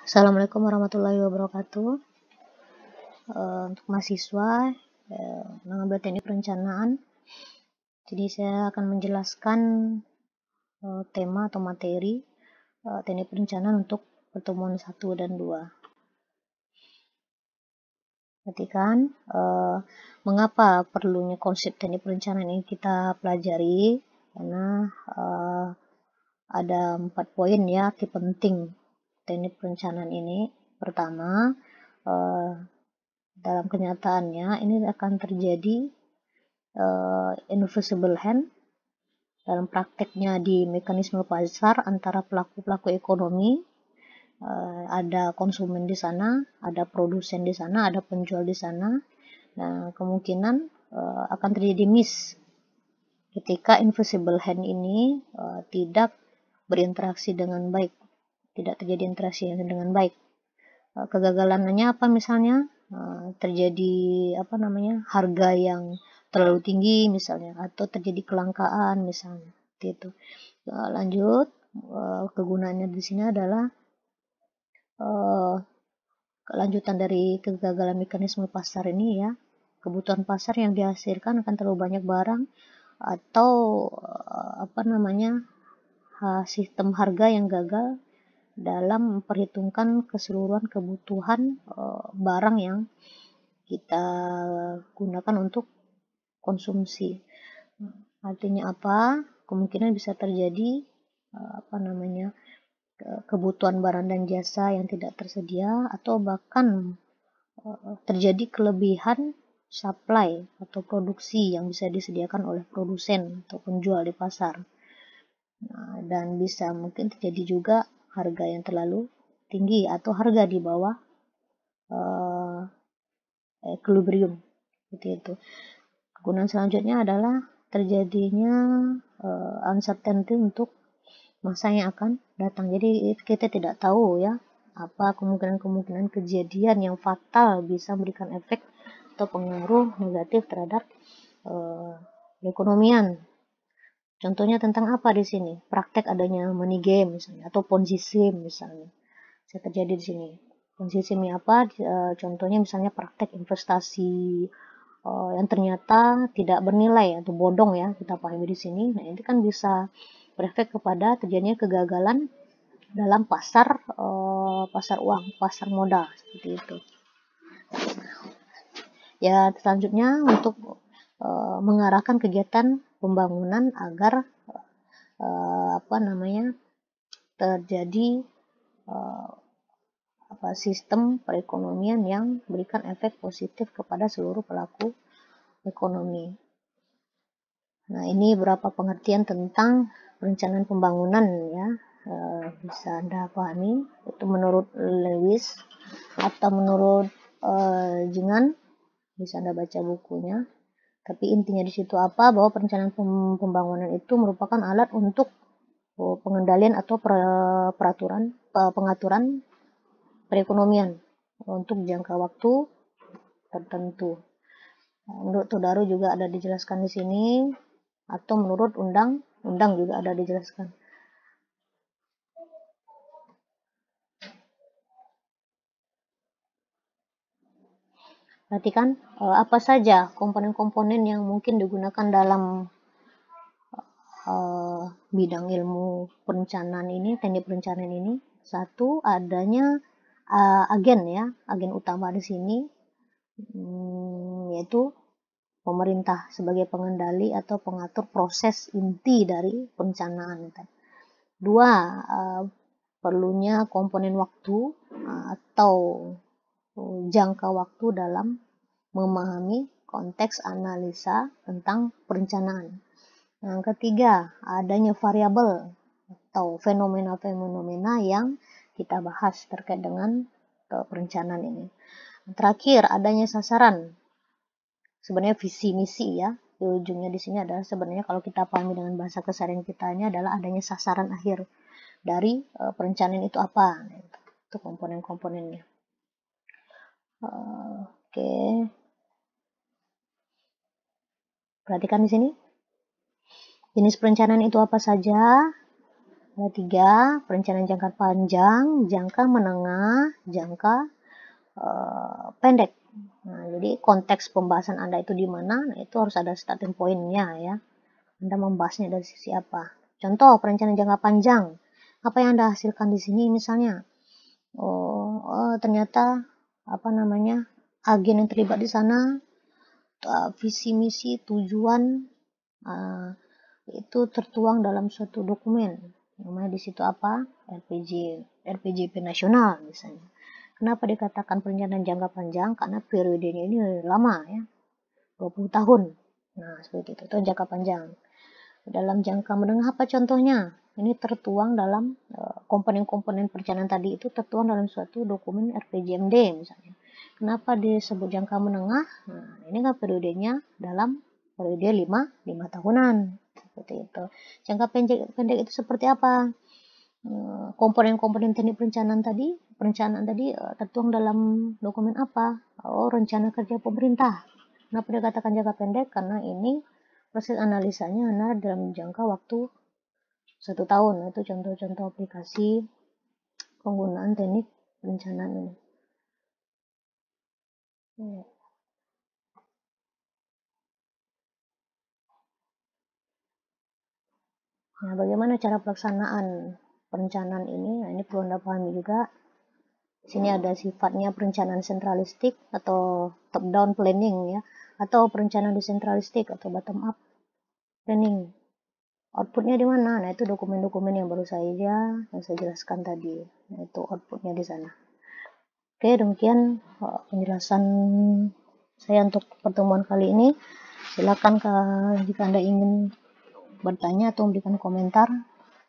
Assalamualaikum warahmatullahi wabarakatuh. Untuk mahasiswa mengambil teknik perencanaan, jadi saya akan menjelaskan tema atau materi teknik perencanaan untuk pertemuan 1 dan 2. Perhatikan mengapa perlunya konsep teknik perencanaan ini kita pelajari, karena ada 4 poin ya penting teknik perencanaan ini. Pertama, dalam kenyataannya ini akan terjadi invisible hand dalam prakteknya di mekanisme pasar antara pelaku-pelaku ekonomi. Ada konsumen di sana, ada produsen di sana, ada penjual di sana. Nah, kemungkinan akan terjadi miss ketika invisible hand ini tidak berinteraksi dengan baik, tidak terjadi interaksi dengan baik. Kegagalannya apa misalnya? Terjadi harga yang terlalu tinggi misalnya, atau terjadi kelangkaan misalnya, gitu. Lanjut, kegunaannya di sini adalah kelanjutan dari kegagalan mekanisme pasar ini ya. Kebutuhan pasar yang dihasilkan akan terlalu banyak barang, atau sistem harga yang gagal dalam memperhitungkan keseluruhan kebutuhan barang yang kita gunakan untuk konsumsi. Artinya apa? Kemungkinan bisa terjadi kebutuhan barang dan jasa yang tidak tersedia, atau bahkan terjadi kelebihan supply atau produksi yang bisa disediakan oleh produsen atau penjual di pasar. Dan bisa mungkin terjadi juga harga yang terlalu tinggi atau harga di bawah equilibrium, seperti itu. Kegunaan selanjutnya adalah terjadinya uncertainty untuk masa yang akan datang. Jadi kita tidak tahu ya apa kemungkinan kejadian yang fatal bisa memberikan efek atau pengaruh negatif terhadap perekonomian. Contohnya tentang apa di sini? Praktek adanya money game misalnya, atau ponzi scheme misalnya. Bisa terjadi di sini. Ponzi scheme apa? Contohnya misalnya praktek investasi yang ternyata tidak bernilai atau bodong ya, kita pahami di sini. Nah, ini kan bisa berefek kepada terjadinya kegagalan dalam pasar uang, pasar modal, seperti itu. Ya, selanjutnya untuk mengarahkan kegiatan pembangunan agar terjadi sistem perekonomian yang berikan efek positif kepada seluruh pelaku ekonomi. Nah, ini beberapa pengertian tentang perencanaan pembangunan ya, bisa Anda pahami. Itu menurut Lewis atau menurut Jingan, bisa Anda baca bukunya. Tapi intinya di situ apa? Bahwa perencanaan pembangunan itu merupakan alat untuk pengendalian atau pengaturan perekonomian untuk jangka waktu tertentu. Menurut Todaro juga ada dijelaskan di sini, atau menurut undang-undang juga ada dijelaskan. Perhatikan apa saja komponen-komponen yang mungkin digunakan dalam bidang ilmu perencanaan ini, teknik perencanaan ini. Satu, adanya agen ya, agen utama di sini, yaitu pemerintah sebagai pengendali atau pengatur proses inti dari perencanaan. Dua, perlunya komponen waktu atau jangka waktu dalam memahami konteks analisa tentang perencanaan. Yang ketiga, adanya variabel atau fenomena-fenomena yang kita bahas terkait dengan perencanaan ini. Terakhir, adanya sasaran. Sebenarnya visi misi ya. Di ujungnya di sini adalah sebenarnya kalau kita pahami dengan bahasa keseharian kita ini adalah adanya sasaran akhir dari perencanaan itu apa. Itu komponen-komponennya. Oke. Perhatikan di sini. Jenis perencanaan itu apa saja? Ada 3, perencanaan jangka panjang, jangka menengah, jangka pendek. Nah, jadi konteks pembahasan Anda itu di mana, nah itu harus ada starting point-nya ya. Anda membahasnya dari sisi apa. Contoh perencanaan jangka panjang. Apa yang Anda hasilkan di sini misalnya? Ternyata agen yang terlibat di sana, visi misi tujuan itu tertuang dalam suatu dokumen. Namanya di situ apa? RPJP nasional misalnya. Kenapa dikatakan perencanaan jangka panjang? Karena periodenya ini lama ya, 20 tahun. Nah, seperti itu jangka panjang. Dalam jangka menengah apa contohnya? Ini tertuang dalam komponen-komponen perencanaan tadi itu tertuang dalam suatu dokumen RPJMD misalnya. Kenapa disebut jangka menengah? Nah, ini kan periodenya dalam periode 5 tahunan. Seperti itu. Jangka pendek itu seperti apa? Komponen-komponen teknik perencanaan tadi tertuang dalam dokumen apa? Rencana kerja pemerintah. Kenapa dikatakan jangka pendek? Karena ini proses analisanya adalah dalam jangka waktu 1 tahun. Itu contoh-contoh aplikasi penggunaan teknik perencanaan ini. Nah, bagaimana cara pelaksanaan perencanaan ini? Nah, ini perlu Anda pahami juga. Di sini ada sifatnya perencanaan sentralistik atau top down planning ya, atau perencanaan desentralistik atau bottom up planning. Outputnya di mana? Nah, itu dokumen-dokumen yang baru saja yang saya jelaskan tadi. Nah, itu outputnya di sana. Oke, demikian penjelasan saya untuk pertemuan kali ini. Silakan jika Anda ingin bertanya atau memberikan komentar,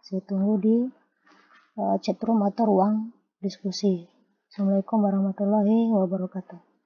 saya tunggu di chat room atau ruang diskusi. Assalamualaikum warahmatullahi wabarakatuh.